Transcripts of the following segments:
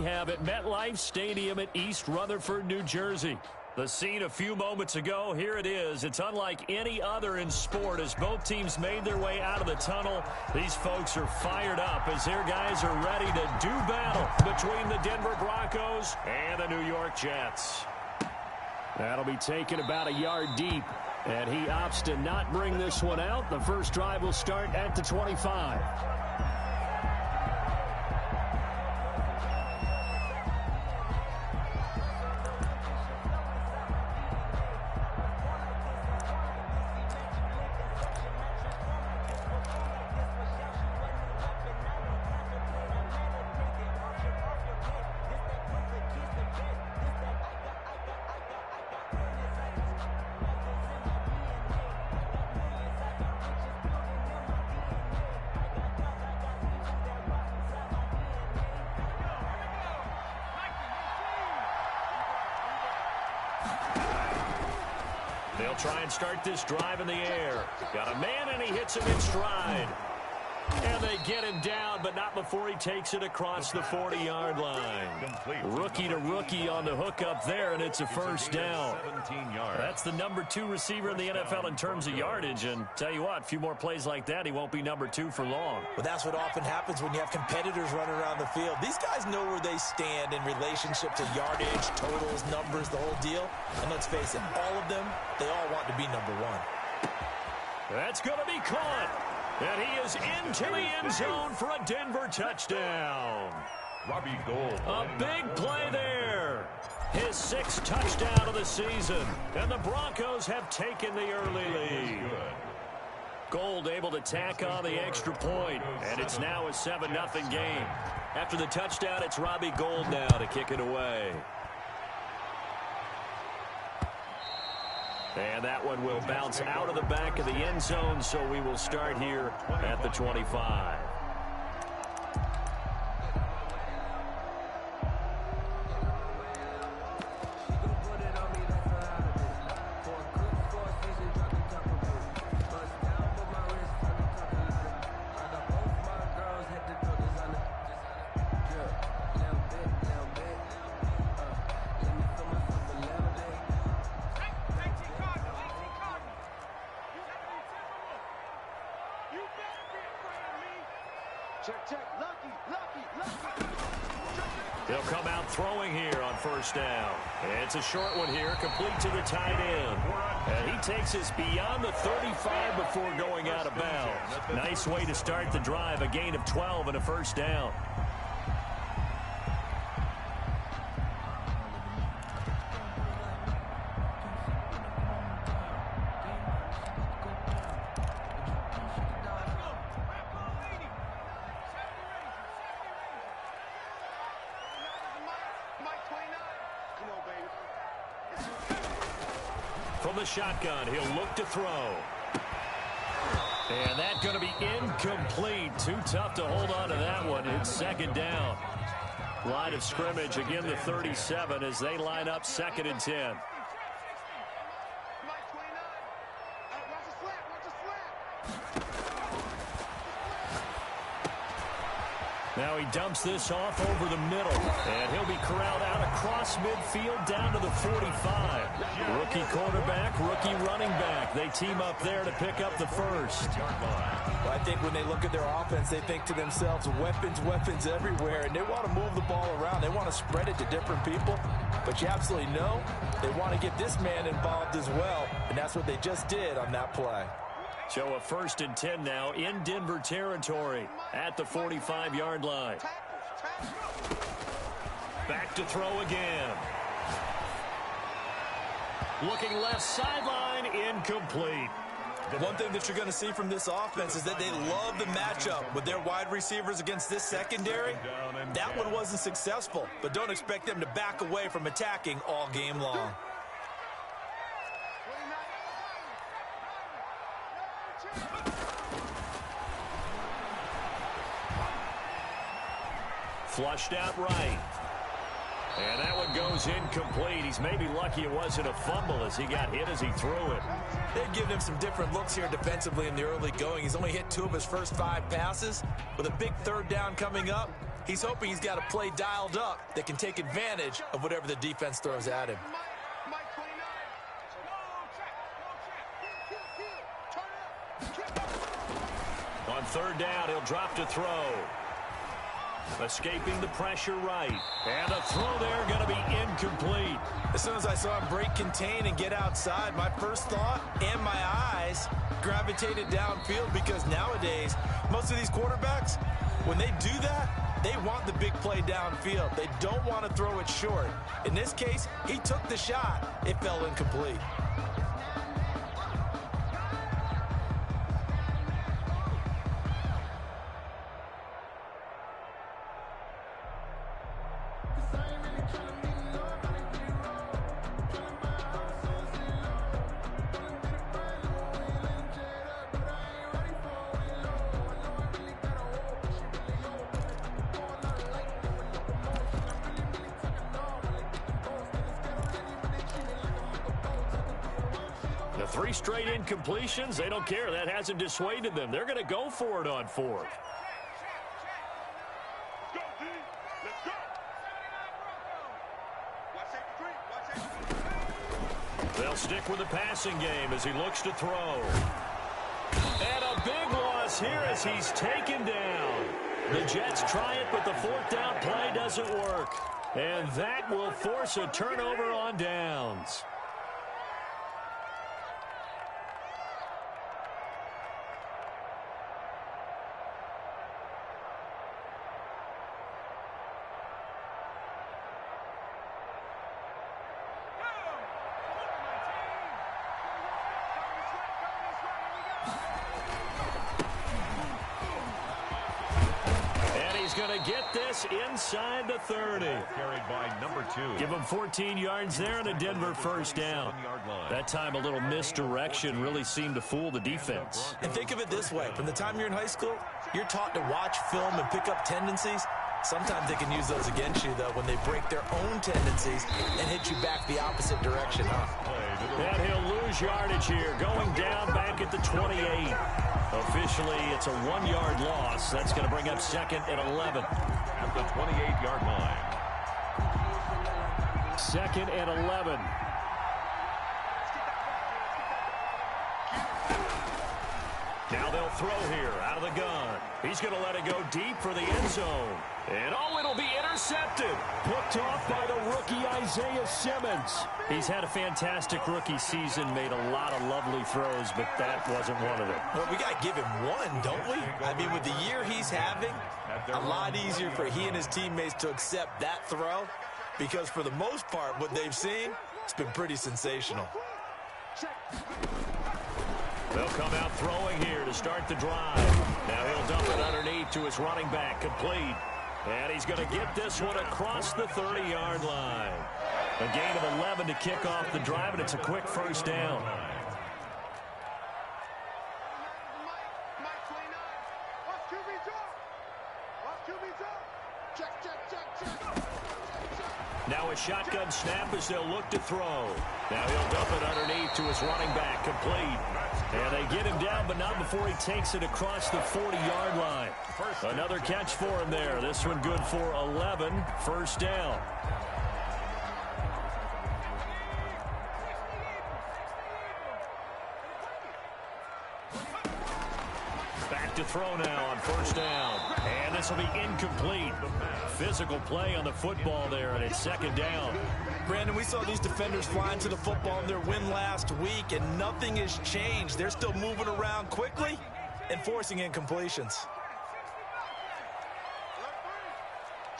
have at MetLife Stadium at East Rutherford, New Jersey. The scene a few moments ago, here it is. It's unlike any other in sport as both teams made their way out of the tunnel. These folks are fired up as their guys are ready to do battle between the Denver Broncos and the New York Jets. That'll be taken about a yard deep, and he opts to not bring this one out. The first drive will start at the 25. They'll try and start this drive in the air. Got a man, and he hits him in stride. And they get him down, but not before he takes it across the 40-yard line. Rookie to rookie on the hook up there, and it's a first down. That's the number 2 receiver in the NFL in terms of yardage. And tell you what, a few more plays like that, he won't be number 2 for long. Well, that's what often happens when you have competitors running around the field. These guys know where they stand in relationship to yardage, totals, numbers, the whole deal. And let's face it, all of them, they all want to be number 1. That's going to be caught. And he is into the end zone for a Denver touchdown. Robbie Gould. A big play there. His 6th touchdown of the season. And the Broncos have taken the early lead. Gould able to tack on the extra point. And it's now a 7-0 game. After the touchdown, it's Robbie Gould now to kick it away. And that one will bounce out of the back of the end zone, so we will start here at the 25. They'll come out throwing here on first down. It's a short one here, complete to the tight end. And he takes us beyond the 35 before going out of bounds. Nice way to start the drive, a gain of 12 and a first down. From the shotgun, he'll look to throw. And that's going to be incomplete. Too tough to hold on to that one. It's second down. Line of scrimmage, again the 37 as they line up 2nd and 10. Now he dumps this off over the middle, and he'll be corralled out across midfield down to the 45. Rookie quarterback, rookie running back. They team up there to pick up the first. Well, I think when they look at their offense, they think to themselves, weapons, weapons everywhere, and they want to move the ball around. They want to spread it to different people, but you absolutely know they want to get this man involved as well, and that's what they just did on that play. So a 1st and 10 now in Denver territory at the 45-yard line. Back to throw again. Looking left sideline, incomplete. The one thing that you're going to see from this offense is that they love the matchup with their wide receivers against this secondary. That one wasn't successful, but don't expect them to back away from attacking all game long. Flushed out right. And that one goes incomplete. He's maybe lucky it wasn't a fumble as he got hit as he threw it. They've given him some different looks here defensively in the early going. He's only hit 2 of his first 5 passes. With a big 3rd down coming up, He's hoping he's got a play dialed up that can take advantage of whatever the defense throws at him. On third down, he'll drop to throw. Escaping the pressure right. And the throw there going to be incomplete. As soon as I saw him break contain and get outside, my first thought and my eyes gravitated downfield, because nowadays, most of these quarterbacks, when they do that, they want the big play downfield. They don't want to throw it short. In this case, he took the shot. It fell incomplete. The 3 straight incompletions, they don't care. That hasn't dissuaded them. They're going to go for it on 4th. They'll stick with the passing game as he looks to throw. And a big loss here as he's taken down. The Jets try it, but the 4th down play doesn't work. And that will force a turnover on downs. Going to get this inside the 30. Carried by number 2. Give him 14 yards there and a Denver first down. That time a little misdirection really seemed to fool the defense. And think of it this way. From the time you're in high school, you're taught to watch film and pick up tendencies. Sometimes they can use those against you, though, when they break their own tendencies and hit you back the opposite direction, And he'll lose yardage here, going down back at the 28. Officially, it's a 1-yard loss. That's going to bring up 2nd and 11. At the 28-yard line. 2nd and 11. Now they'll throw here out of the gun. He's going to let it go deep for the end zone. And, oh, it'll be intercepted. Picked off by the rookie Isaiah Simmons. He's had a fantastic rookie season, made a lot of lovely throws, but that wasn't one of them. Well, we got to give him one, don't we? I mean, with the year he's having, a lot easier for he and his teammates to accept that throw, because for the most part, what they've seen, it's been pretty sensational. They'll come out throwing here to start the drive. Now he'll dump it underneath to his running back, complete. And he's going to get this one across the 30-yard line. A gain of 11 to kick off the drive, and it's a quick first down. Now a shotgun snap as they'll look to throw. Now he'll dump it underneath to his running back, complete. And they get him down, but not before he takes it across the 40-yard line. Another catch for him there. This one good for 11, first down. Back to throw now on first down. And this will be incomplete. Physical play on the football there, and it's 2nd down. Brandon, we saw these defenders flying to the football in their win last week, and nothing has changed. They're still moving around quickly and forcing incompletions.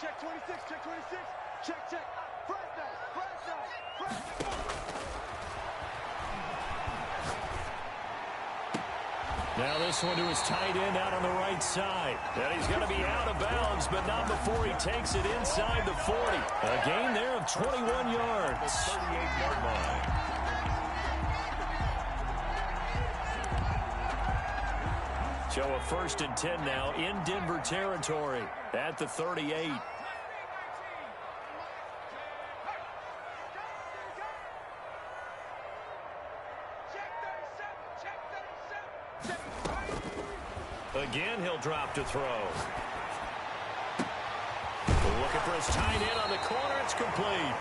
Check 26, check 26, check. First down. Now this one to his tight end out on the right side. And he's going to be out of bounds, but not before he takes it inside the 40. A gain there of 21 yards. 38-yard line. So a 1st and 10 now in Denver territory at the 38. Again, he'll drop to throw. Looking for his tight end on the corner. It's complete.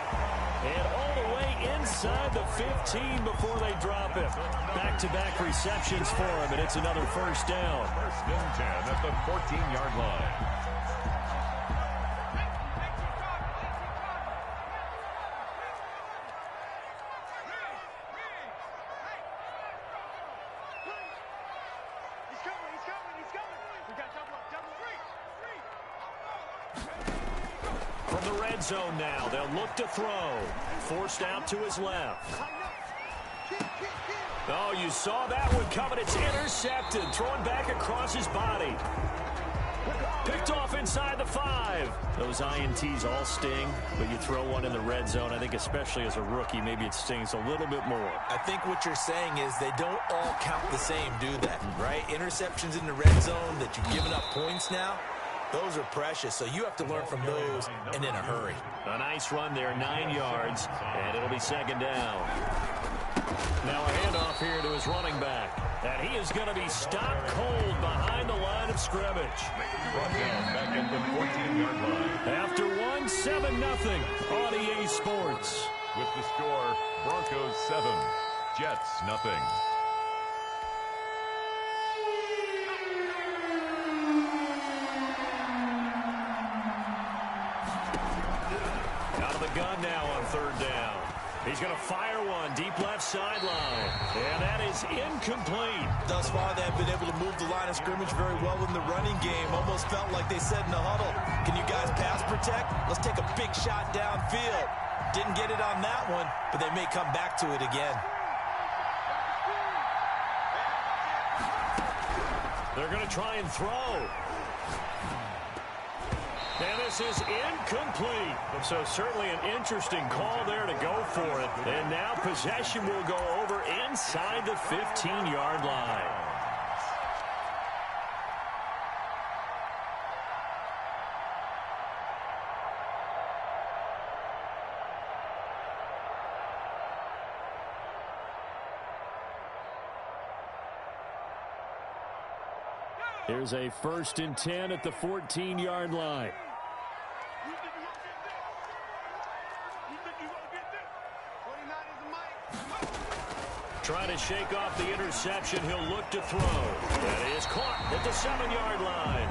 And all the way inside the 15 before they drop him. Back-to-back receptions for him, and it's another first down. First and 10 at the 14-yard line. From the red zone now, they'll look to throw. Forced out to his left. Oh, you saw that one coming. It's intercepted. Thrown back across his body. Picked off inside the 5. Those INTs all sting, but you throw one in the red zone, I think especially as a rookie, maybe it stings a little bit more. I think what you're saying is they don't all count the same, do they? Right? Interceptions in the red zone that you've given up points now, those are precious, so you have to learn from those and in a hurry. A nice run there, 9 yards, and it'll be second down. Now a handoff here to his running back. And he is going to be stopped cold behind the line of scrimmage. Brought down back at the 14-yard line. After 7-0 on EA Sports. With the score, Broncos 7, Jets nothing. Out of the gun now on third down. He's going to fire one deep left sideline. And that is incomplete. Thus far, they have been able to move the line of scrimmage very well in the running game. Almost felt like they said in the huddle, can you guys pass protect? Let's take a big shot downfield. Didn't get it on that one, but they may come back to it again. They're going to try and throw. And this is incomplete. So certainly an interesting call there to go for it. And now possession will go over inside the 15-yard line. Here's a 1st and 10 at the 14-yard line. Trying to shake off the interception. He'll look to throw. And it is caught at the 7-yard line.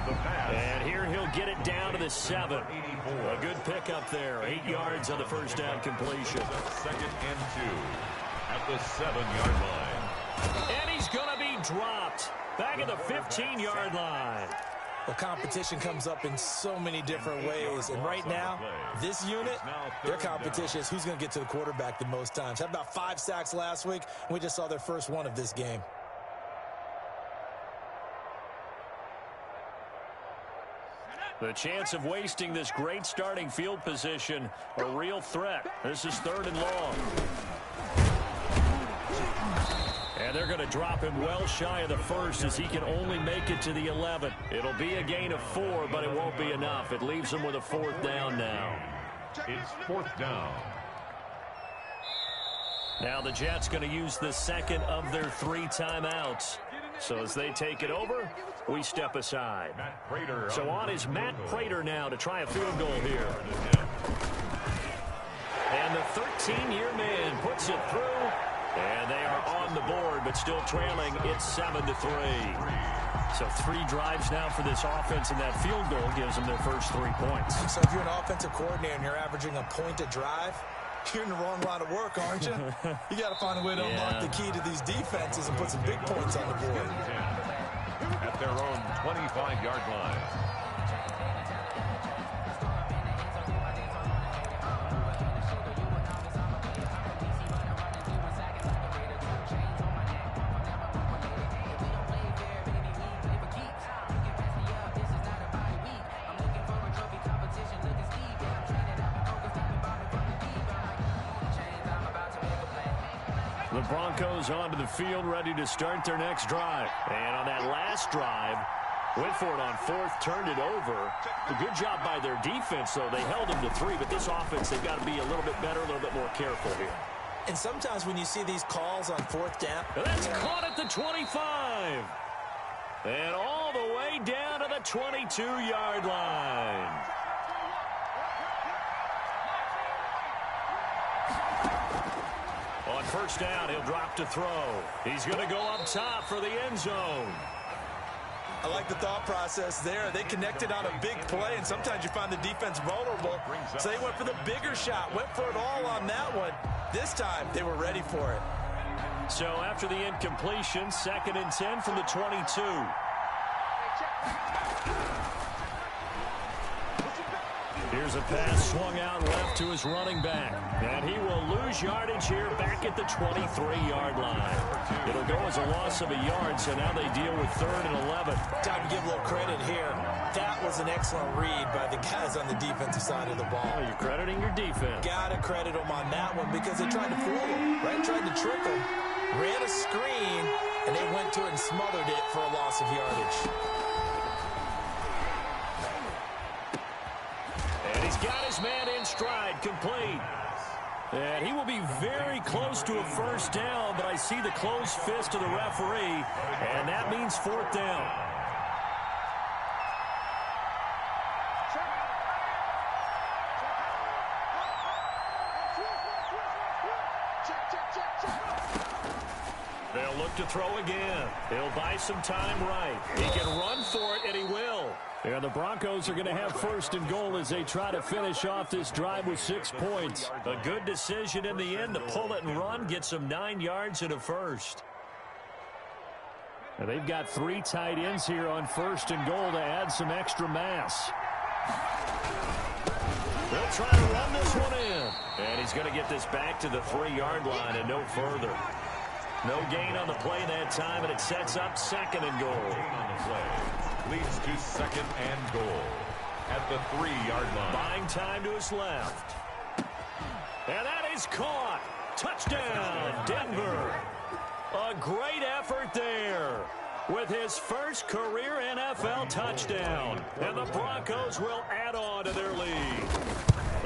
The pass. And here he'll get it down to the 7. A good pickup there. 8 yards on the first down completion. Second and 2 at the 7-yard line. And he's going to be dropped back at the 15-yard line. Well, competition comes up in so many different ways. And right now, this unit, their competition is who's going to get to the quarterback the most times. Had about 5 sacks last week, and we just saw their first one of this game. The chance of wasting this great starting field position, a real threat. This is 3rd and long. And they're going to drop him well shy of the 1st as he can only make it to the 11. It'll be a gain of 4, but it won't be enough. It leaves him with a 4th down now. It's 4th down. Now the Jets going to use the second of their 3 timeouts. So as they take it over, we step aside. So on is Matt Prater now to try a field goal here. And the 13-year man puts it through. And they are on the board, but still trailing. It's 7-3. So 3 drives now for this offense, and that field goal gives them their first 3 points. So if you're an offensive coordinator and you're averaging a point a drive, you're in the wrong line of work, aren't you? You got to find a way to unlock the key to these defenses and put some big points on the board. At their own 25-yard line. The Broncos onto the field, ready to start their next drive. And on that last drive, went for it on 4th, turned it over. A good job by their defense, though. They held them to 3, but this offense, they've got to be a little bit better, a little bit more careful here. And sometimes when you see these calls on 4th down. And that's caught at the 25. And all the way down to the 22-yard line. first down, he'll drop to throw. He's going to go up top for the end zone. I like the thought process there. They connected on a big play, and sometimes you find the defense vulnerable. So they went for the bigger shot, went for it all on that one. This time, they were ready for it. So after the incompletion, 2nd and 10 from the 22. Here's a pass swung out left to his running back. And he will lose yardage here back at the 23-yard line. It'll go as a loss of a yard, so now they deal with 3rd and 11. Time to give a little credit here. That was an excellent read by the guys on the defensive side of the ball. Oh, you're crediting your defense. Gotta credit them on that one because they tried to fool them, right? Tried to trick them, ran a screen, and they went to it and smothered it for a loss of yardage. Got his man in stride, complete. And he will be very close to a first down, but I see the closed fist of the referee, and that means 4th down. They'll look to throw again. He'll buy some time right. He can run for it, and he will. And the Broncos are going to have 1st and goal as they try to finish off this drive with 6 points. A good decision in the end to pull it and run, get some 9 yards and a first. And they've got 3 tight ends here on 1st and goal to add some extra mass. They'll try to run this one in. And he's going to get this back to the 3-yard line and no further. No gain on the play that time, and it sets up 2nd and goal. On the play leads to 2nd and goal at the 3-yard line. Buying time to his left. And that is caught. Touchdown, Denver. A great effort there with his first career NFL touchdown. And the Broncos will add on to their lead.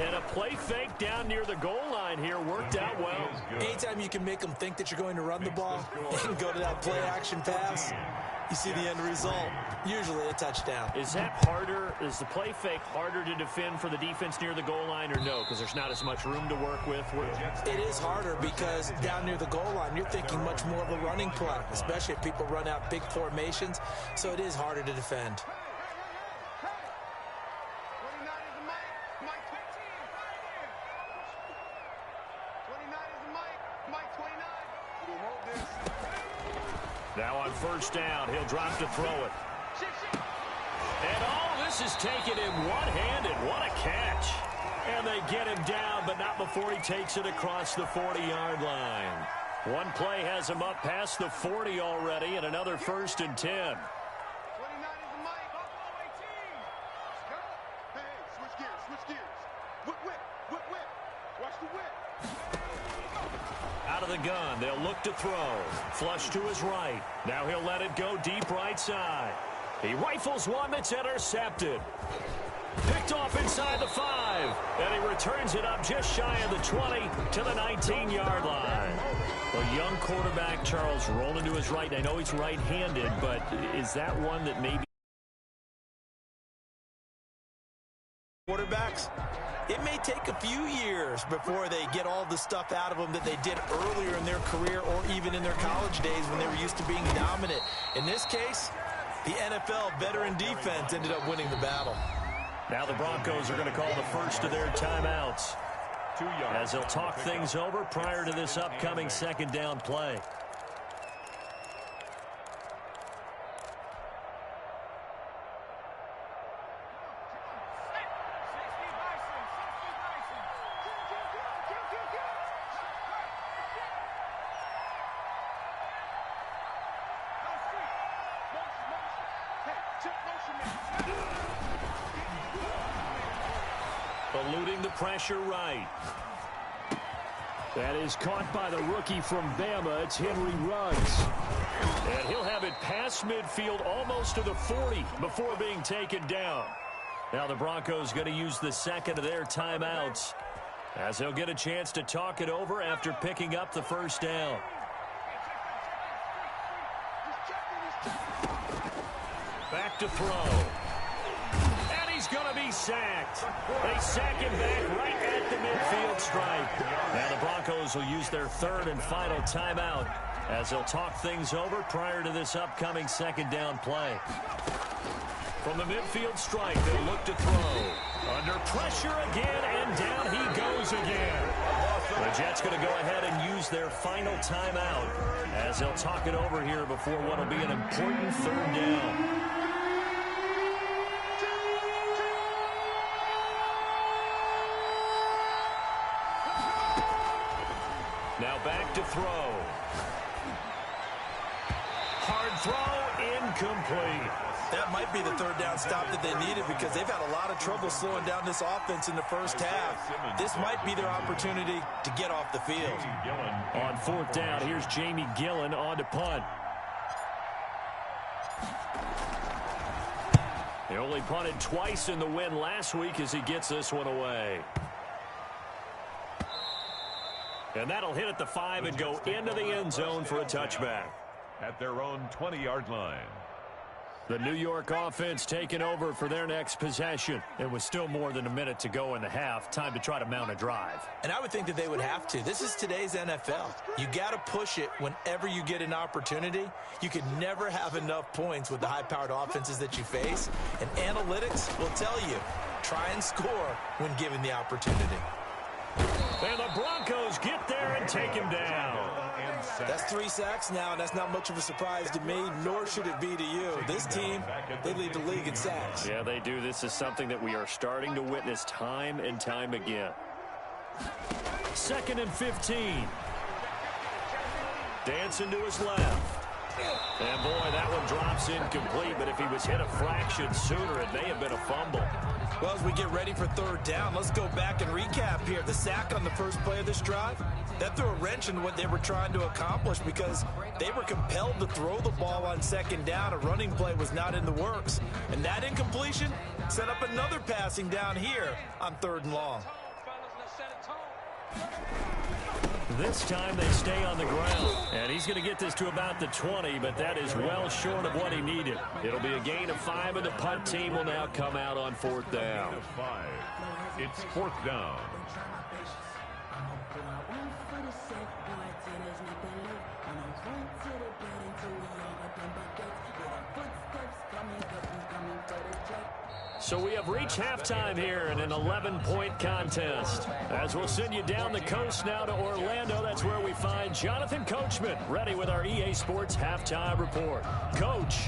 And a play fake down near the goal line here worked out well. Anytime you can make them think that you're going to run the ball and go to that play-action pass, you see the end result, usually a touchdown. Is that harder? Is the play fake harder to defend for the defense near the goal line or no? Because there's not as much room to work with. It is harder because down near the goal line, you're thinking much more of a running play, especially if people run out big formations. So it is harder to defend. Now on first down, he'll drop to throw it. And all this is taken in one-handed. What a catch. And they get him down, but not before he takes it across the 40-yard line. One play has him up past the 40 already, and another 1st and 10. 29 is the mic. Hey, switch gears. Whip. Watch the whip. Out of the gun, they'll look to throw. Flush to his right. Now he'll let it go deep right side. He rifles one that's intercepted. Picked off inside the 5. And he returns it up just shy of the 20 to the 19-yard line. A young quarterback, Charles, rolling to his right. I know he's right-handed, but is that one that maybe... Quarterbacks, it may take a few years before they get all the stuff out of them that they did earlier in their career or even in their college days when they were used to being dominant. In this case, the NFL veteran defense ended up winning the battle. Now the Broncos are going to call the first of their timeouts as they'll talk things over prior to this upcoming 2nd down play. Eluding the pressure right. That is caught by the rookie from Bama. It's Henry Ruggs. And he'll have it past midfield almost to the 40 before being taken down. Now the Broncos going to use the 2nd of their timeouts as they'll get a chance to talk it over after picking up the first down. Back to throw. He's going to be sacked. They sack him back right at the midfield midfield stripe. Now the Broncos will use their third and final timeout as they'll talk things over prior to this upcoming second down play. From the midfield stripe, they'll look to throw. Under pressure again, and down he goes again. The Jets going to go ahead and use their final timeout as they'll talk it over here before what will be an important third down. Now back to throw. Hard throw, incomplete. That might be the third down stop that they needed because they've had a lot of trouble slowing down this offense in the first half. This might be their opportunity to get off the field. On fourth down, here's Jamie Gillen on to punt. He only punted twice in the win last week as he gets this one away. And that'll hit at the 5 and go into the end zone for a touchback. At their own 20-yard line. The New York offense taking over for their next possession. It was still more than a minute to go in the half. Time to try to mount a drive. And I would think that they would have to. This is today's NFL. You got to push it whenever you get an opportunity. You can never have enough points with the high-powered offenses that you face. And analytics will tell you, try and score when given the opportunity. And the Broncos get there and take him down. That's 3 sacks now, and that's not much of a surprise to me, nor should it be to you. This team, they lead the league in sacks. Yeah, they do. This is something that we are starting to witness time and time again. 2nd and 15. Dancing to his left. And boy, that one drops incomplete, but if he was hit a fraction sooner, it may have been a fumble. Well, as we get ready for third down, let's go back and recap here. The sack on the first play of this drive, that threw a wrench in what they were trying to accomplish because they were compelled to throw the ball on second down. A running play was not in the works. And that incompletion set up another passing down here on 3rd and long. This time they stay on the ground. And he's going to get this to about the 20, but that is well short of what he needed. It'll be a gain of 5, and the punt team will now come out on 4th down. It's 4th down. So we have reached halftime here in an 11-point contest. As we'll send you down the coast now to Orlando, that's where we find Jonathan Coachman, ready with our EA Sports Halftime Report. Coach.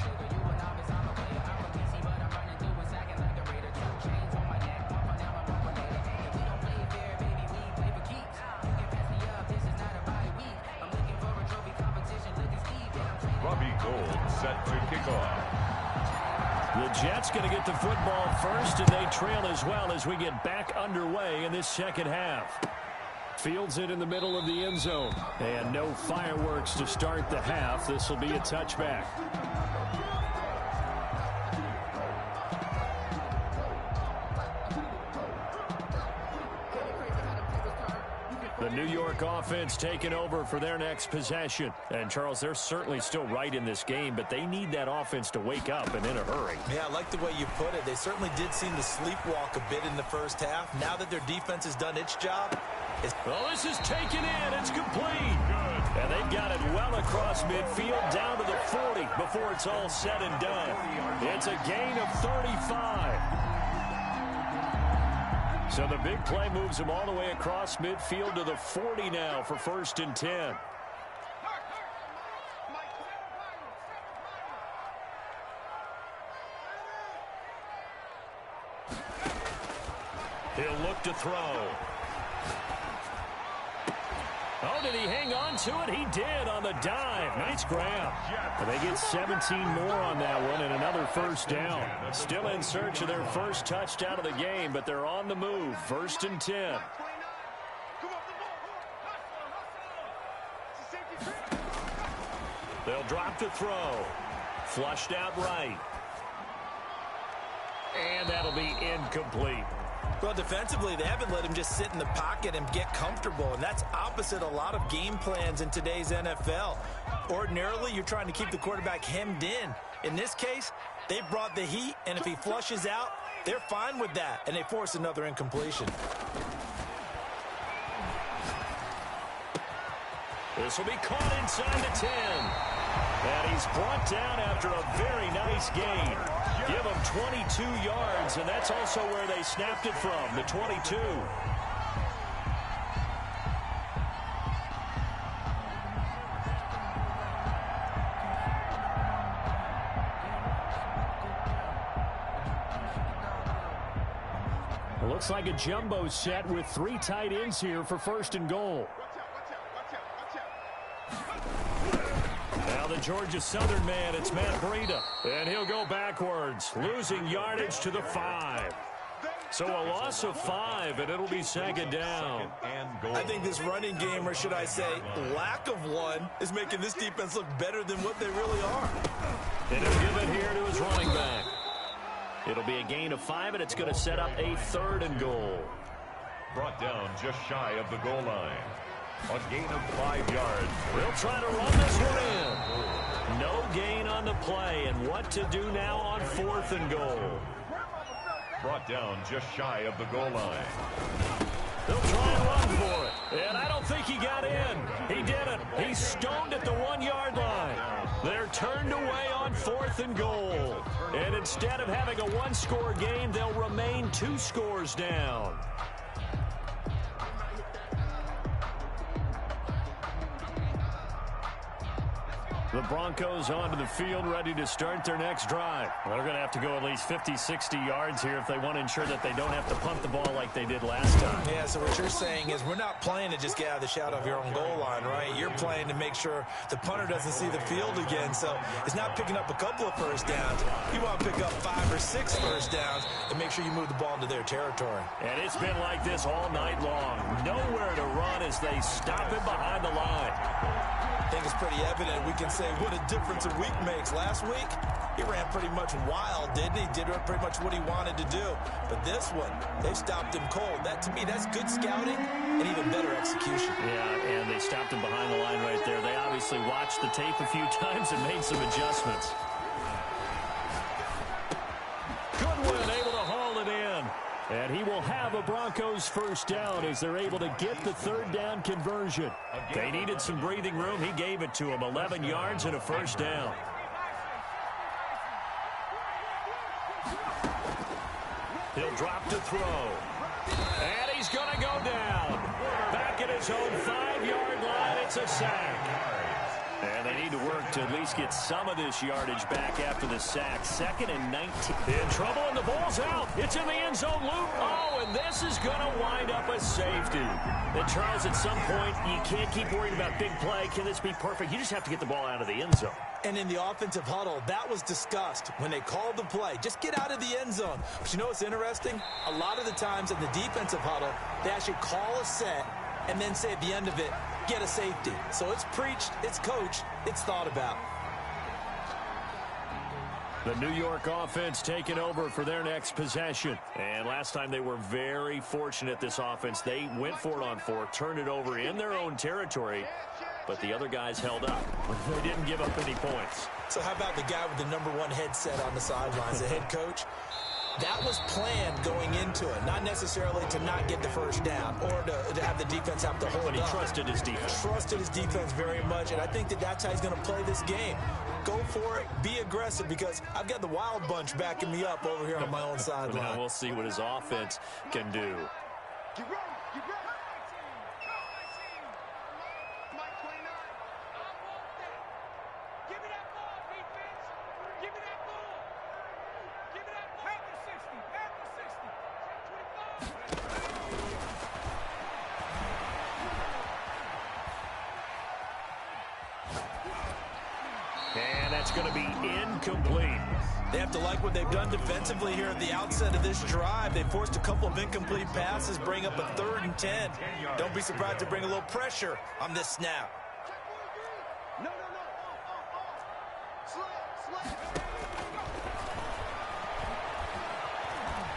Robbie Gould set to kick off. The Jets going to get the football first, and they trail as well as we get back underway in this second half. Fields it in the middle of the end zone. And no fireworks to start the half. This will be a touchback. The New York offense taking over for their next possession. And, Charles, they're certainly still right in this game, but they need that offense to wake up and in a hurry. Yeah, I like the way you put it. They certainly did seem to sleepwalk a bit in the first half. Now that their defense has done its job. Well, this is taken in. It's complete. And they've got it well across midfield down to the 40 before it's all said and done. It's a gain of 35. So the big play moves him all the way across midfield to the 40 now for 1st and 10. He'll look to throw. Oh, did he hang on to it? He did on the dive. Nice grab. And they get 17 more on that one and another 1st down. Still in search of their first touchdown of the game, but they're on the move. 1st and 10. They'll drop the throw. Flushed out right. And that'll be incomplete. Well, defensively, they haven't let him just sit in the pocket and get comfortable, and that's opposite a lot of game plans in today's NFL. Ordinarily, you're trying to keep the quarterback hemmed in. In this case, they brought the heat, and if he flushes out, they're fine with that, and they force another incompletion. This will be caught inside the 10. And he's brought down after a very nice gain. Give him 22 yards, and that's also where they snapped it from, the 22. It looks like a jumbo set with 3 tight ends here for 1st and goal. Now the Georgia Southern man, it's Matt Breida. And he'll go backwards, losing yardage to the 5. So a loss of 5, and it'll be 2nd down. I think this running game, or should I say lack of one, is making this defense look better than what they really are. And he'll give it here to his running back. It'll be a gain of 5, and it's going to set up a 3rd and goal. Brought down just shy of the goal line. A gain of 5 yards. They'll try to run this one in. No gain on the play, and what to do now on 4th and goal. Brought down just shy of the goal line. They'll try and run for it. And I don't think he got in. He didn't. He's stoned at the 1-yard line. They're turned away on 4th and goal. And instead of having a 1-score game, they'll remain 2 scores down. The Broncos onto the field, ready to start their next drive. Well, they're going to have to go at least 50, 60 yards here if they want to ensure that they don't have to punt the ball like they did last time. Yeah, so what you're saying is we're not playing to just get out of the shadow of your own goal line, right? You're playing to make sure the punter doesn't see the field again. So it's not picking up a couple of first downs. You want to pick up 5 or 6 first downs and make sure you move the ball into their territory. And it's been like this all night long. Nowhere to run as they stop him behind the line. I think it's pretty evident. We can say what a difference a week makes. Last week, he ran pretty much wild, didn't he? Did pretty much what he wanted to do. But this one, they stopped him cold. That, to me, that's good scouting and even better execution. Yeah, and they stopped him behind the line right there. They obviously watched the tape a few times and made some adjustments. Goodwin able to haul it in. And he will have a Broncos first down as they're able to get the 3rd down conversion. They needed some breathing room. He gave it to them. 11 yards and a first down. He'll drop to throw. And he's going to go down. Back at his own 5-yard line. It's a sack. And they need to work to at least get some of this yardage back after the sack. 2nd and 19. In trouble, and the ball's out. It's in the end zone loop. Oh, and this is going to wind up a safety. And Charles, at some point, you can't keep worrying about big play. Can this be perfect? You just have to get the ball out of the end zone. And in the offensive huddle, that was discussed when they called the play. Just get out of the end zone. But you know what's interesting? A lot of the times in the defensive huddle, they actually call a set and then say at the end of it, get a safety. So it's preached, it's coached, it's thought about. The New York offense taking over for their next possession. And last time they were very fortunate, this offense. They went for it on 4, turned it over in their own territory, but the other guys held up. They didn't give up any points. So how about the guy with the #1 headset on the sidelines, the head coach? That was planned going into it, not necessarily to not get the first down or to have the defense have to hold up. But he trusted his defense. Trusted his defense very much, and I think that's how he's going to play this game. Go for it, be aggressive, because I've got the wild bunch backing me up over here on my own sideline. Now we'll see what his offense can do. Get ready, get ready. Mike 29. Give me that ball, defense. Give me that ball. Give me that ball. Back to 60. Back to 60. 25. And that's going to be incomplete. They have to like what they've done defensively here at the outset of this drive. They forced a couple of incomplete passes, bring up a 3rd and 10. Don't be surprised to bring a little pressure on this snap. No. Slip.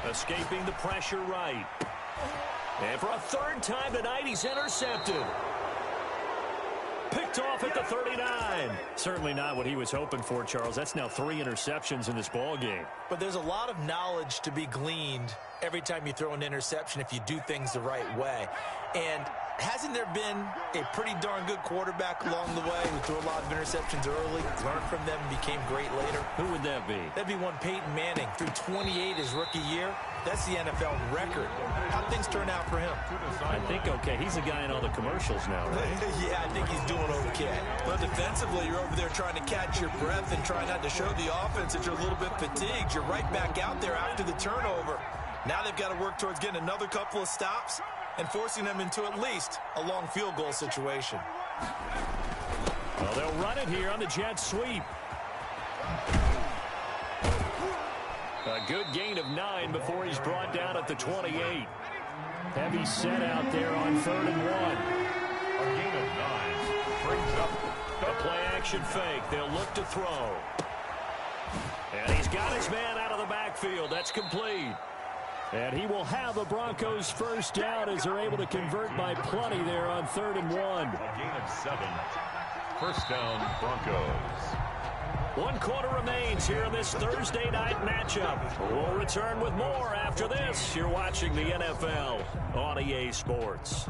Escaping the pressure right. And for a 3rd time tonight, he's intercepted. Picked off at the 39. Certainly not what he was hoping for, Charles. That's now 3 interceptions in this ball game. But there's a lot of knowledge to be gleaned every time you throw an interception if you do things the right way. And Hasn't there been a pretty darn good quarterback along the way who threw a lot of interceptions early, learned from them, and became great later? Who would that be? That'd be one Peyton Manning. Threw 28 his rookie year. That's the NFL record. How'd things turn out for him? I think okay. He's a guy in all the commercials now, right? Yeah, I think he's doing okay. But defensively, you're over there trying to catch your breath and try not to show the offense that you're a little bit fatigued. You're right back out there after the turnover. Now they've got to work towards getting another couple of stops and forcing them into at least a long field goal situation. Well, they'll run it here on the jet sweep. A good gain of 9 before he's brought down at the 28. Heavy set out there on 3rd and 1. A gain of 9 brings up A play-action fake. They'll look to throw. And he's got his man out of the backfield. That's complete. And he will have the Broncos first down as they're able to convert by plenty there on 3rd and 1. a gain of 7. First down, Broncos. 1 quarter remains here in this Thursday night matchup. We'll return with more after this. You're watching the NFL on EA Sports.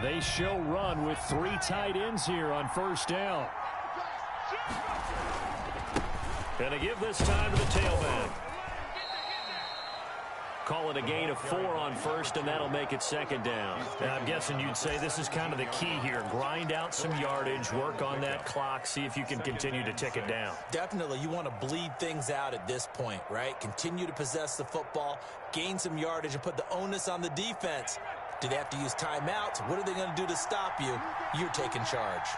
They show run with 3 tight ends here on first down. Gonna give this time to the tailback. Call it a gain of 4 on first, and that'll make it 2nd down. And I'm guessing you'd say this is kind of the key here. Grind out some yardage, work on that clock, see if you can continue to tick it down. Definitely, you want to bleed things out at this point, right? Continue to possess the football, gain some yardage, and put the onus on the defense. Do they have to use timeouts? What are they going to do to stop you? You're taking charge.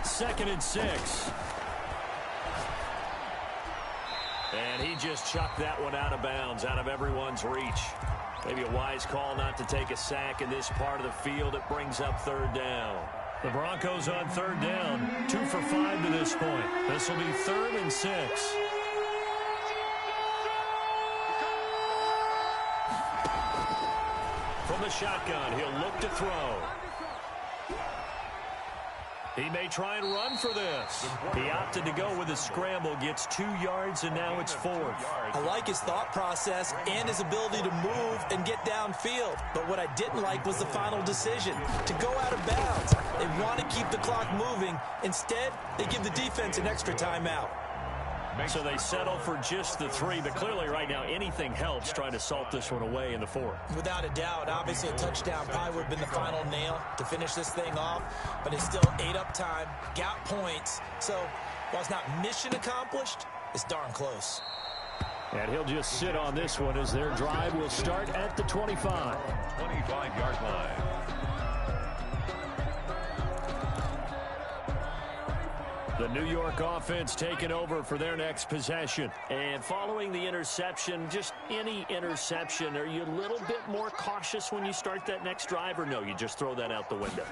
2nd and 6. And he just chucked that one out of bounds, out of everyone's reach. Maybe a wise call not to take a sack in this part of the field. It brings up 3rd down. The Broncos on 3rd down, 2 for 5 to this point. This will be 3rd and 6. From the shotgun, he'll look to throw. He may try and run for this. He opted to go with a scramble, gets 2 yards, and now it's 4th. I like his thought process and his ability to move and get downfield. But what I didn't like was the final decision, to go out of bounds. They want to keep the clock moving. Instead, they give the defense an extra timeout. So they settle for just the 3, but clearly right now anything helps trying to salt this one away in the 4th. Without a doubt, obviously a touchdown probably would have been the final nail to finish this thing off, but it's still ate up time, got points. So while it's not mission accomplished, it's darn close. And he'll just sit on this one as their drive will start at the 25. 25-yard line. The New York offense taking over for their next possession. And following the interception, just any interception, are you a little bit more cautious when you start that next drive, or no, you just throw that out the window?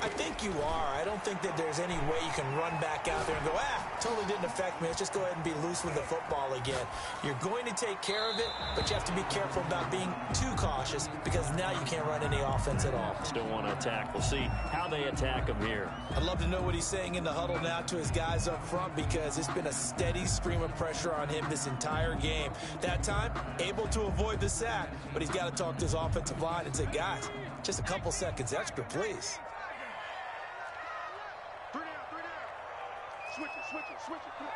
I think you are. I don't think that there's any way you can run back out there and go, totally didn't affect me. Let's just go ahead and be loose with the football again. You're going to take care of it, but you have to be careful about being too cautious because now you can't run any offense at all. Still want to attack. We'll see how they attack him here. I'd love to know what he's saying in the huddle now to his guys up front because it's been a steady stream of pressure on him this entire game. That time, able to avoid the sack, but he's got to talk to his offensive line and say, guys, just a couple seconds extra, please. 3 down, 3 down. Switch it. Come on.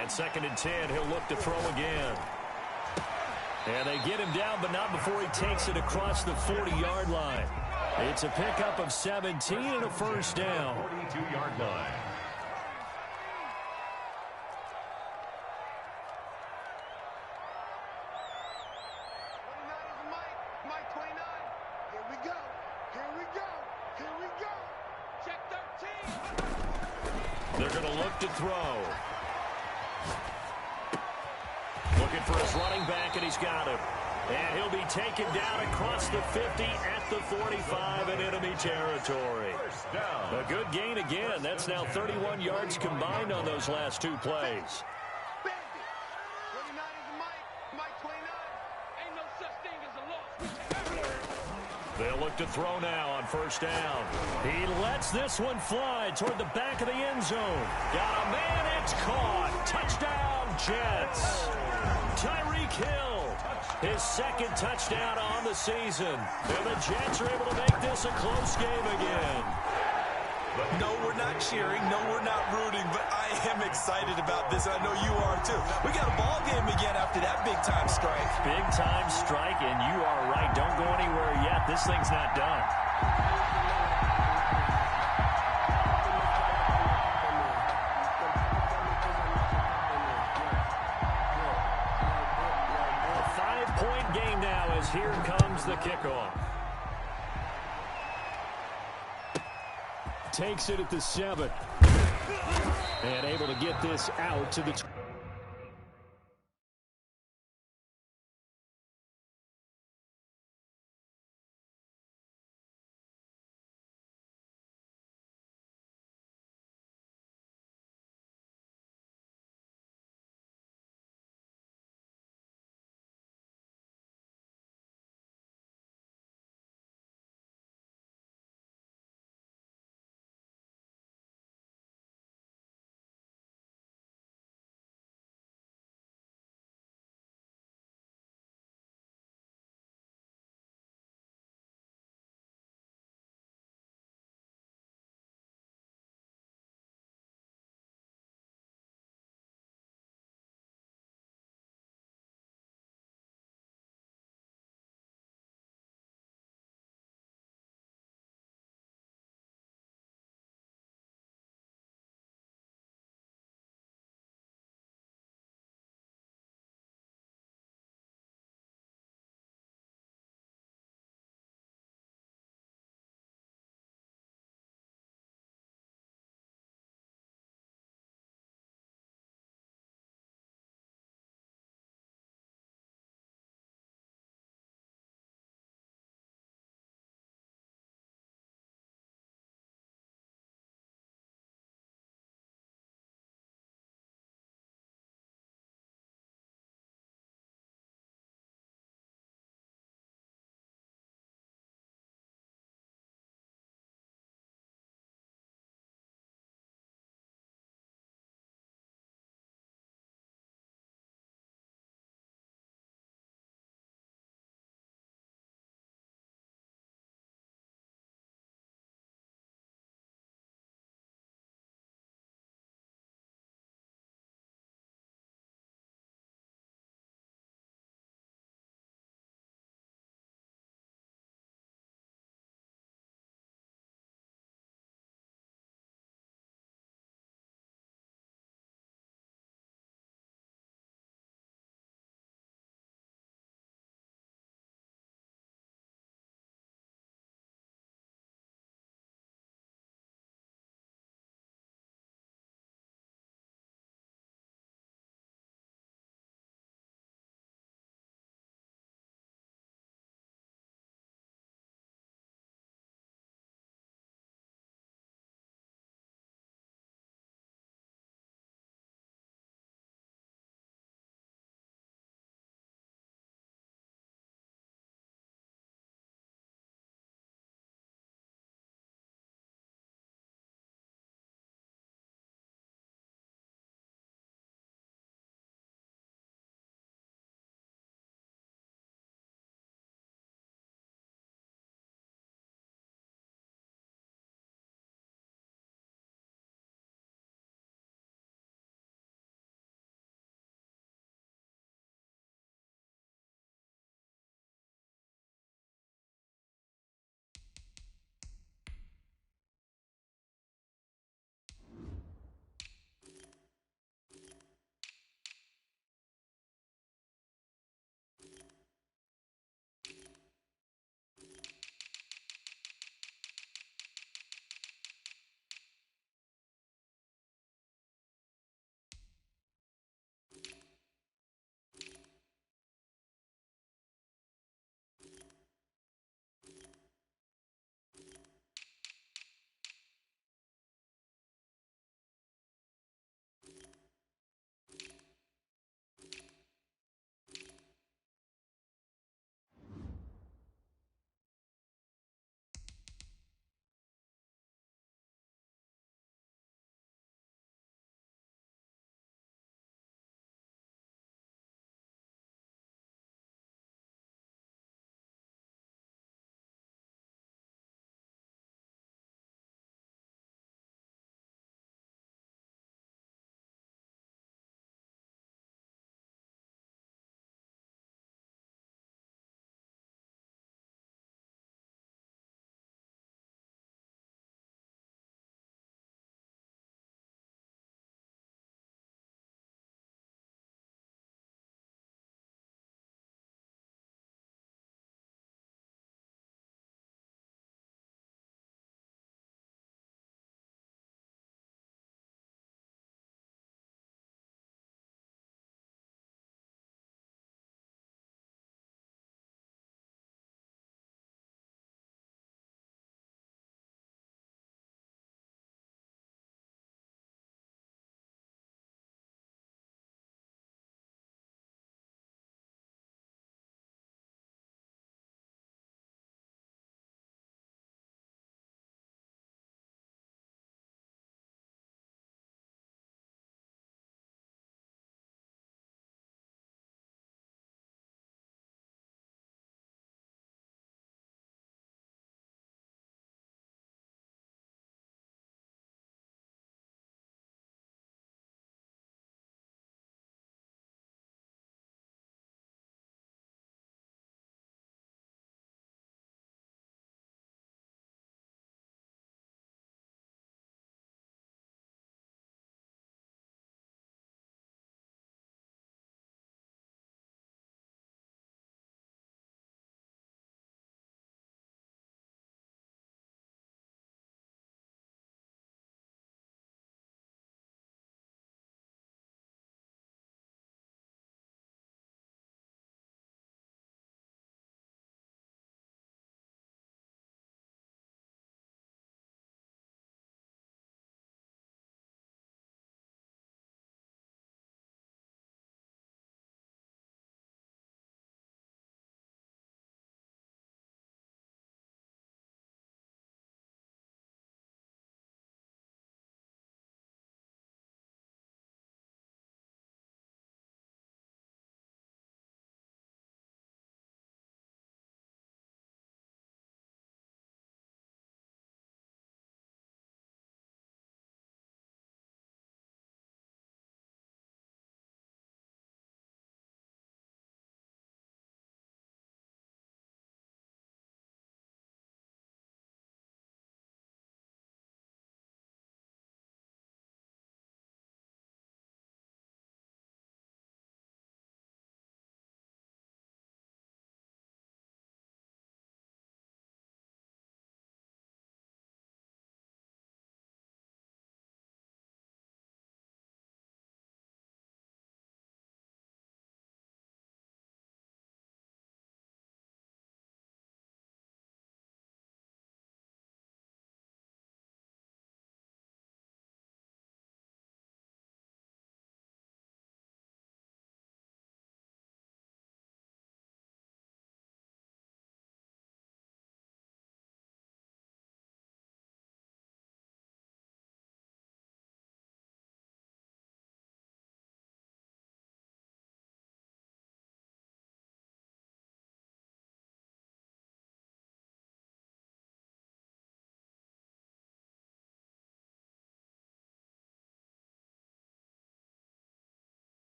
And 2nd and 10, he'll look to throw again. And they get him down, but not before he takes it across the 40-yard line. It's a pickup of 17 and a first down. 42-yard line. Mike 29. Here we go. Check 13. They're going to look to throw. Looking for his running back, and he's got him. And he'll be taken down across the 50 at the 45 in enemy territory. First down. A good gain again. That's now 31 yards combined on those last 2 plays. 29 is Mike 29. Ain't no such thing as a loss. They'll look to throw now on first down. He lets this one fly toward the back of the end zone. Got a man, it's caught. Jets. Tyreek Hill, his second touchdown on the season. And the Jets are able to make this a close game again. No, we're not cheering. No, we're not rooting. But I am excited about this. I know you are, too. We got a ball game again after that big-time strike. Big-time strike, and you are right. Don't go anywhere yet. This thing's not done. A 5-point game now as here comes the kickoff. Takes it at the 7. And able to get this out to the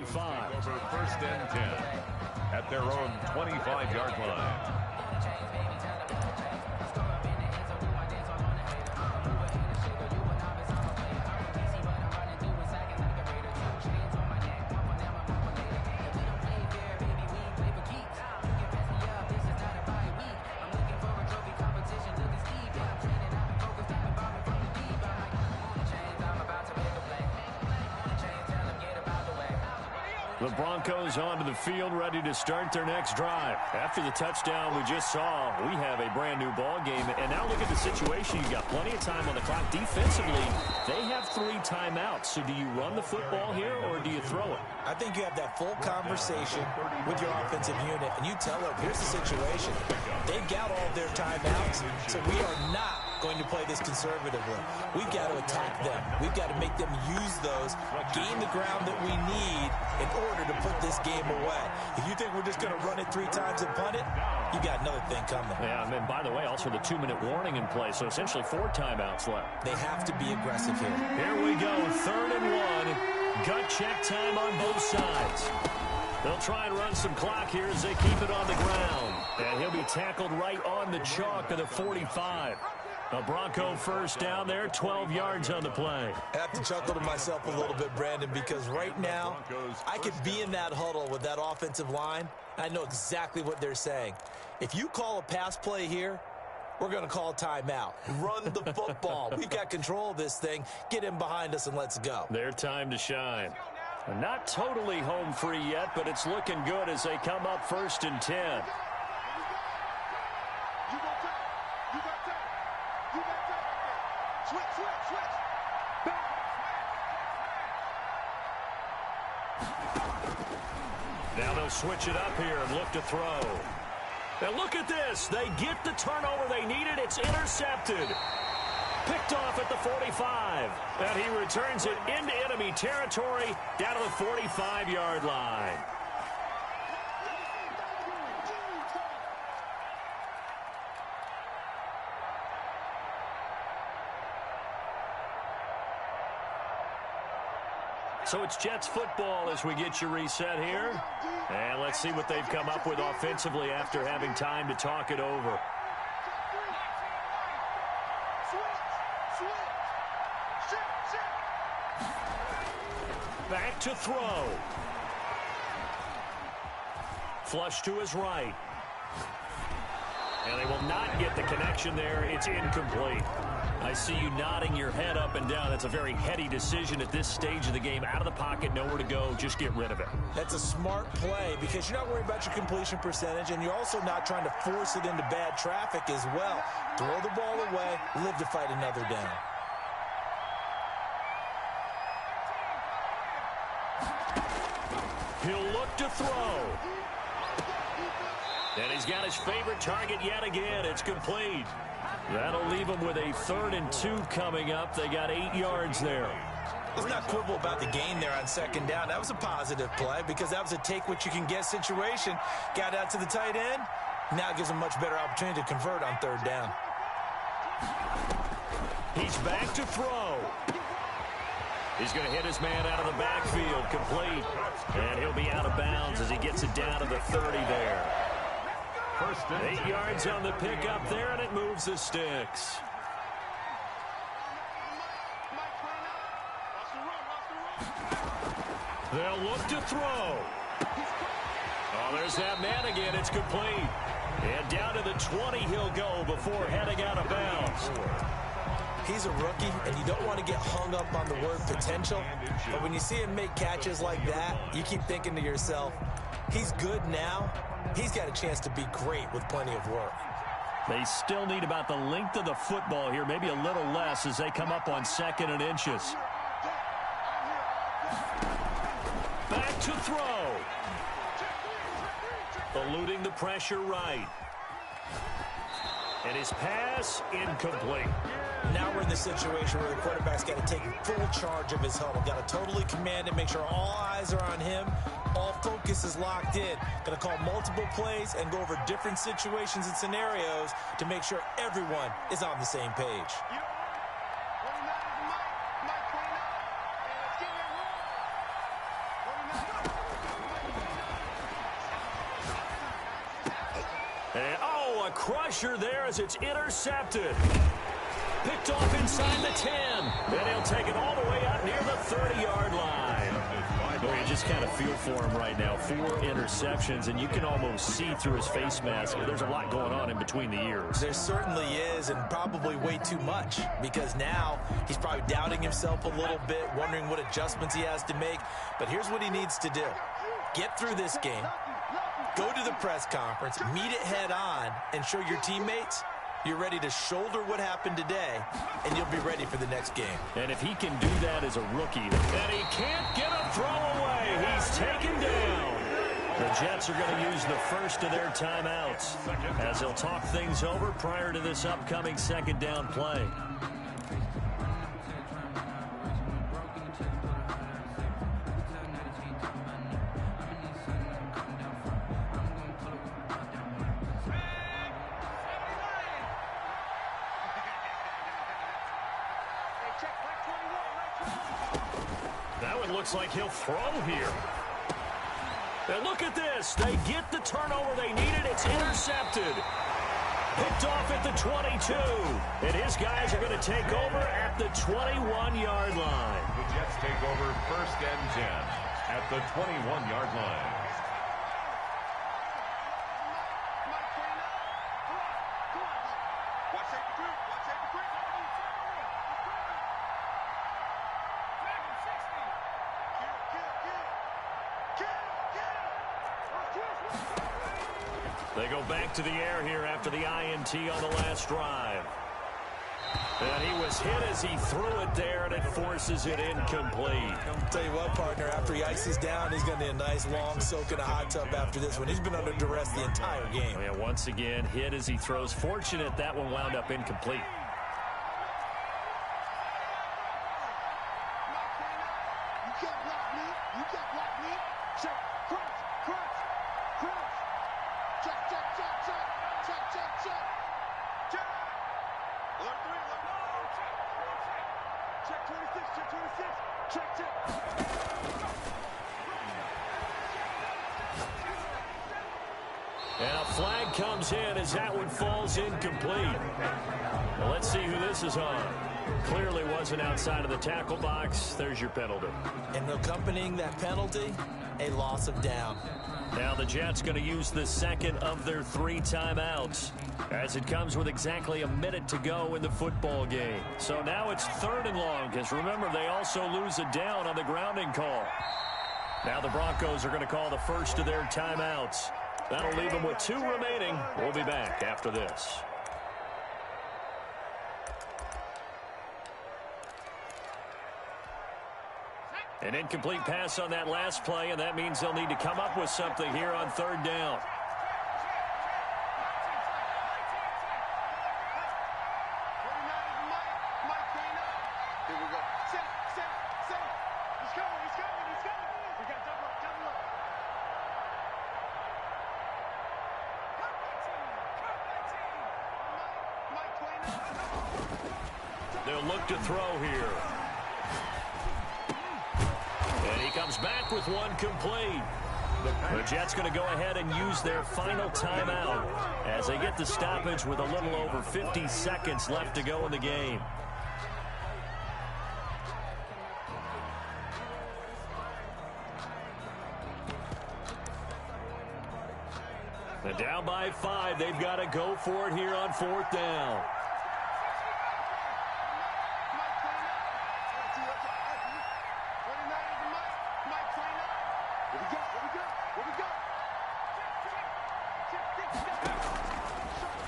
45. Over 1st and 10 at their own 25-yard line. The Broncos onto the field, ready to start their next drive. After the touchdown we just saw, we have a brand-new ball game. And now look at the situation. You've got plenty of time on the clock. Defensively, they have 3 timeouts. So do you run the football here, or do you throw it? I think you have that full conversation with your offensive unit, and you tell them, here's the situation. They've got all their timeouts, so we are not going to play this conservatively. We've got to attack them. We've got to make them use those, gain the ground that we need in order to put this game away. If you think we're just going to run it 3 times and punt it, you got another thing coming. Yeah, and by the way, also the 2-minute warning in play, so essentially 4 timeouts left. They have to be aggressive here. Here we go, 3rd and 1. Gut check time on both sides. They'll try and run some clock here as they keep it on the ground. And he'll be tackled right on the chalk of the 45. A Bronco first down there, 12 yards on the play. I have to chuckle to myself a little bit, Brandon, because right now I could be in that huddle with that offensive line. I know exactly what they're saying. If you call a pass play here, we're going to call timeout. Run the football. We've got control of this thing. Get in behind us and let's go. Their time to shine. Not totally home free yet, but it's looking good as they come up 1st and 10. Now they'll switch it up here and look to throw. Now look at this. They get the turnover they needed. It's intercepted. Picked off at the 45. And he returns it into enemy territory down to the 45-yard line. So it's Jets football as we get you reset here. And let's see what they've come up with offensively after having time to talk it over. Back to throw. Flush to his right. And they will not get the connection there. It's incomplete. I see you nodding your head up and down. That's a very heady decision at this stage of the game. Out of the pocket, nowhere to go. Just get rid of it. That's a smart play because you're not worried about your completion percentage, and you're also not trying to force it into bad traffic as well. Throw the ball away, live to fight another down. He'll look to throw. And he's got his favorite target yet again. It's complete. That'll leave them with a 3rd and 2 coming up. They got 8 yards there. Let's not quibble about the gain there on 2nd down. That was a positive play because that was a take-what-you-can-get situation. Got out to the tight end. Now gives them much better opportunity to convert on 3rd down. He's back to throw. He's going to hit his man out of the backfield, complete. And he'll be out of bounds as he gets it down to the 30 there. 8 yards on the pickup there, and it moves the sticks. They'll look to throw. Oh, there's that man again. It's complete. And down to the 20 he'll go before heading out of bounds. He's a rookie, and you don't want to get hung up on the word potential. But when you see him make catches like that, you keep thinking to yourself, he's good now. He's got a chance to be great with plenty of work. They still need about the length of the football here, maybe a little less as they come up on 2nd and inches. Back to throw. Eluding the pressure right. And his pass incomplete. Now we're in the situation where the quarterback's got to take full charge of his huddle. Got to totally command it, make sure all eyes are on him. All focus is locked in. Going to call multiple plays and go over different situations and scenarios to make sure everyone is on the same page. a crusher there as it's intercepted. Picked off inside the 10. And he'll take it all the way up near the 30-yard line. Well, you just kind of feel for him right now. 4 interceptions, and you can almost see through his face mask. There's a lot going on in between the ears. There certainly is, and probably way too much, because now he's probably doubting himself a little bit, wondering what adjustments he has to make. But here's what he needs to do. Get through this game, go to the press conference, meet it head on, and show your teammates you're ready to shoulder what happened today, and you'll be ready for the next game. And if he can do that as a rookie, and he can't get a throw away, he's taken down. The Jets are going to use the first of their timeouts as they'll talk things over prior to this upcoming second down play. Looks like he'll throw here. And look at this. They get the turnover they needed. It's intercepted. Picked off at the 22. And his guys are going to take over at the 21-yard line. The Jets take over 1st and 10 at the 21-yard line. They go back to the air here after the INT on the last drive. And he was hit as he threw it there, and it forces it incomplete. I'll tell you what, partner, after he ices down, he's going to need a nice long soak in a hot tub after this one. He's been under duress the entire game. Yeah, once again, hit as he throws. Fortunate that one wound up incomplete. And a flag comes in as that one falls incomplete. Well, let's see who this is on. Clearly wasn't outside of the tackle box. There's your penalty. And accompanying that penalty, a loss of down. Now the Jets going to use the second of their 3 timeouts as it comes with exactly a minute to go in the football game. So now it's 3rd and long because remember they also lose a down on the grounding call. Now the Broncos are going to call the first of their timeouts. That'll leave them with 2 remaining. We'll be back after this. An incomplete pass on that last play, and that means they'll need to come up with something here on 3rd down. They'll look to throw here. And he comes back with one complete. The Jets going to go ahead and use their final timeout as they get the stoppage with a little over 50 seconds left to go in the game. And down by 5, they've got to go for it here on 4th down.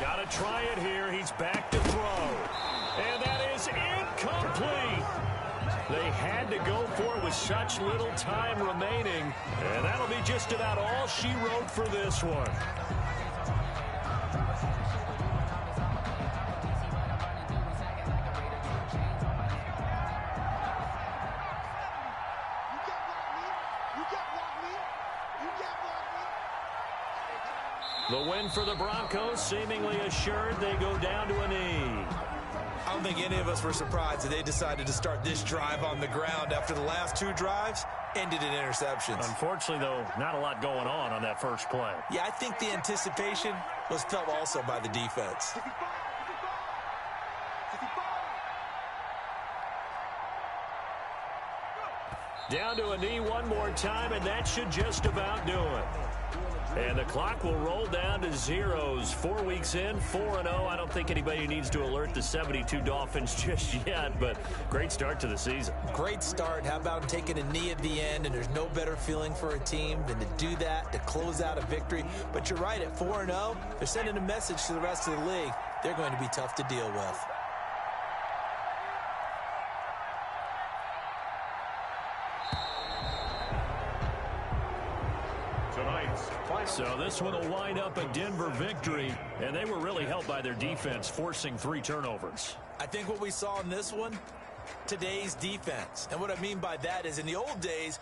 Got to try it here. He's back to throw. And that is incomplete. They had to go for it with such little time remaining. And that'll be just about all she wrote for this one. The win for the Broncos seemingly assured. They go down to a knee. I don't think any of us were surprised that they decided to start this drive on the ground after the last 2 drives ended in interceptions. Unfortunately, though, not a lot going on that first play. Yeah, I think the anticipation was felt also by the defense. Down to a knee one more time, and that should just about do it. And the clock will roll down to zeros. 4 weeks in, 4-0. I don't think anybody needs to alert the 72 Dolphins just yet, but great start to the season. Great start. How about taking a knee at the end? And there's no better feeling for a team than to do that, to close out a victory. But you're right, at 4-0, they're sending a message to the rest of the league. They're going to be tough to deal with. So this one will wind up a Denver victory, and they were really helped by their defense, forcing 3 turnovers. I think what we saw in this one, today's defense. And what I mean by that is in the old days,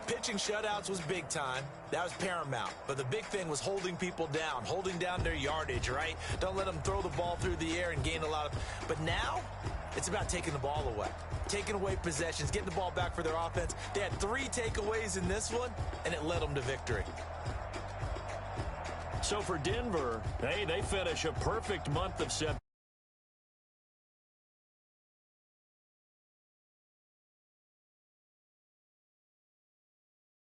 pitching shutouts was big time. That was paramount. But the big thing was holding people down, holding down their yardage, right? Don't let them throw the ball through the air and gain a lot of... But now, it's about taking the ball away. Taking away possessions, getting the ball back for their offense. They had 3 takeaways in this one, and it led them to victory. So for Denver, hey, they finish a perfect month of September.